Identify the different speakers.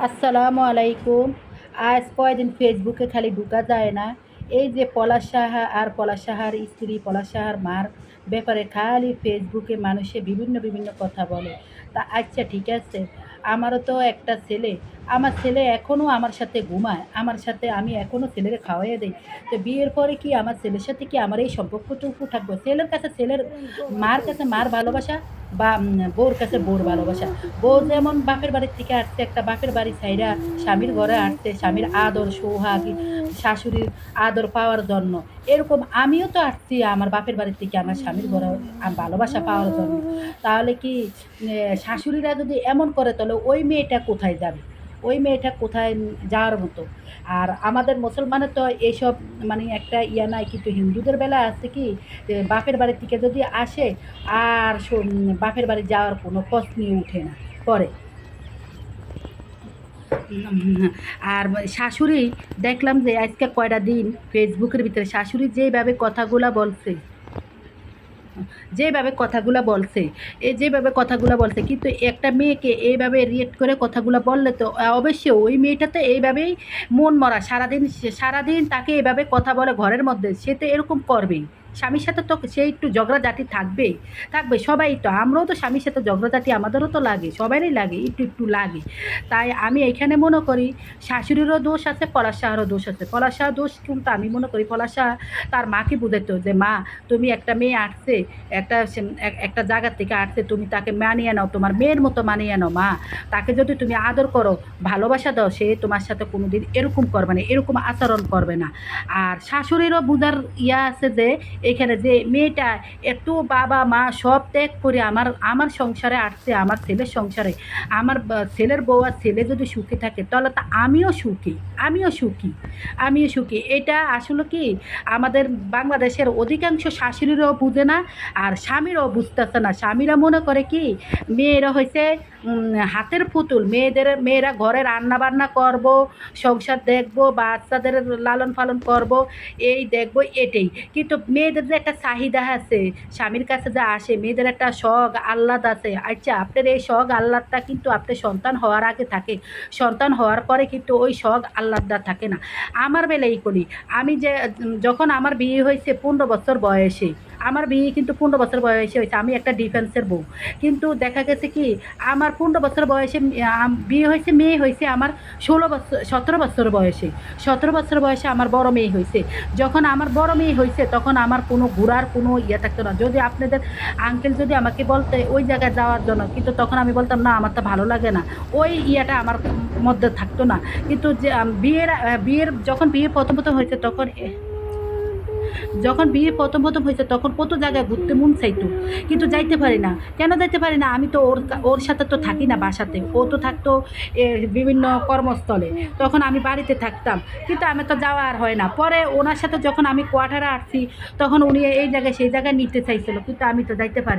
Speaker 1: আসসালামু আলাইকুম। আজ কয়দিন ফেসবুকে খালি ঢুকা যায় না। এই যে পলাশ সাহা আর পলাশ সাহার স্ত্রী পলাশ সাহার মার ব্যাপারে খালি ফেসবুকে মানুষে বিভিন্ন বিভিন্ন কথা বলে। তা আচ্ছা ঠিক আছে, আমারও তো একটা ছেলে। আমার ছেলে এখনও আমার সাথে ঘুমায়, আমার সাথে আমি এখনও ছেলেরে খাওয়াইয়া দেই। তো বিয়ের পরে কি আমার ছেলের সাথে কি আমার এই সম্পর্কটুকু থাকবে? ছেলের কাছে ছেলের, মার কাছে মার ভালোবাসা বা বউর কাছে বউর ভালোবাসা। বউ যেমন বাপের বাড়ির থেকে আসছে, একটা বাপের বাড়ি ছাইরা স্বামীর ঘরে আসছে স্বামীর আদর সোহাগ, শাশুড়ির আদর পাওয়ার জন্য, এরকম আমিও তো আসছি আমার বাপের বাড়ির থেকে আমার স্বামীর ঘরে ভালোবাসা পাওয়ার জন্য। তাহলে কি শাশুড়িরা যদি এমন করে তাহলে ওই মেয়েটা কোথায় যাবে? ওই মেয়েটা কোথায় যাওয়ার মতো? আর আমাদের মুসলমানের তো এইসব মানে একটা ইয়া নাই, কিন্তু হিন্দুদের বেলা আছে কি বাপের বাড়ি থেকে যদি আসে আর বাপের বাড়ি যাওয়ার কোনো প্রশ্নই উঠে না পরে। আর শাশুড়ি দেখলাম যে আজকে কয়টা দিন ফেসবুকের ভিতরে শাশুড়ি যেভাবে কথাগুলা বলছে, যেভাবে কথাগুলা বলছে, যেভাবে কথাগুলা বলছে, কিন্তু একটা মেয়েকে এইভাবে রিয়েক্ট করে কথাগুলা বললে তো অবশ্যই ওই মেয়েটা তো এইভাবেই মন মরা, সারাদিন সারাদিন তাকে এইভাবে কথা বলে ঘরের মধ্যে, সে তো এরকম করবেই। স্বামীর সাথে তো সে একটু ঝগড়াঝাটি থাকবেই, থাকবে সবাই তো, আমরাও তো স্বামীর সাথে ঝগড়াঝাটি আমাদেরও তো লাগে, সবারই লাগে, একটু একটু লাগে। তাই আমি এইখানে মনে করি শাশুড়িরও দোষ আছে, পলাশ সাহারও দোষ আছে। পলাশ সাহার দোষ কিন্তু আমি মনে করি পলাশ সাহা তার মাকে বুঝাইতো যে মা, তুমি একটা মেয়ে আসছে, একটা জায়গার থেকে আসছে, তুমি তাকে মানিয়ে নাও, তোমার মেয়ের মতো মানিয়ে নাও মা। তাকে যদি তুমি আদর করো, ভালোবাসা দাও, সে তোমার সাথে কোনোদিন এরকম করবে না, এরকম আচরণ করবে না। আর শাশুড়িরও বুঝার ইয়া আছে যে এখানে যে মেয়েটা এত বাবা মা সব ত্যাগ করে আমার আমার সংসারে আসছে, আমার ছেলের সংসারে, আমার ছেলের বউ আর ছেলে যদি সুখী থাকে তাহলে তো আমিও সুখী, আমিও সুখী, আমিও সুখী। এটা আসলে কি আমাদের বাংলাদেশের অধিকাংশ শাশুড়িরাও বুঝে না, আর স্বামীরাও বুঝতেছে না। স্বামীরা মনে করে কি মেয়েরা হয়েছে হাতের পুতুল, মেয়েরা ঘরে রান্না বান্না করব, সংসার দেখব, বাচ্চাদের লালন পালন করব, এই দেখব, এটাই। কিন্তু মেয়েদের যে একটা চাহিদা আছে, স্বামীর কাছে যা আসে, মেয়েদের একটা শখ আহ্লাদ আছে। আচ্ছা, আপনার এই শখ আহ্লাদটা কিন্তু আপনার সন্তান হওয়ার আগে থাকে, সন্তান হওয়ার পরে কিন্তু ওই শখ আহ্লাদটা থাকে না। আমার বেলায় করি, আমি যে যখন আমার বিয়ে হয়েছে 15 বছর বয়সে, আমার বিয়ে কিন্তু 15 বছর বয়সে হয়েছে, আমি একটা ডিফেন্সের বউ। কিন্তু দেখা গেছে কি আমার 15 বছর বয়সে বিয়ে হয়েছে, মেয়ে হয়েছে আমার 17 বছর বয়সে, 17 বছর বয়সে আমার বড় মেয়ে হয়েছে। যখন আমার বড় মেয়ে হয়েছে তখন আমার কোনো ঘোরার কোনো ইয়ে থাকতো না। যদি আপনাদের আঙ্কেল যদি আমাকে বলতে ওই জায়গায় যাওয়ার জন্য, কিন্তু তখন আমি বলতাম না, আমার তো ভালো লাগে না, ওই ইয়েটা আমার মধ্যে থাকতো না। কিন্তু যে বিয়ের যখন বিয়ে প্রথম প্রথম হয়েছে তখন যখন বিয়ে প্রথম প্রথম হয়েছে তখন কত জায়গায় ঘুরতে মন চাইতো, কিন্তু যাইতে পারি না। কেন যাইতে পারি না? আমি তো ওর সাথে তো থাকি না বাসাতে, ও তো থাকতো বিভিন্ন কর্মস্থলে, তখন আমি বাড়িতে থাকতাম, কিন্তু আমি তো যাওয়া আর হয় না। পরে ওনার সাথে যখন আমি কোয়ার্টারে আসছি তখন উনি এই জায়গায় সেই জায়গায় নিতে চাইছিল, কিন্তু আমি তো যাইতে পারি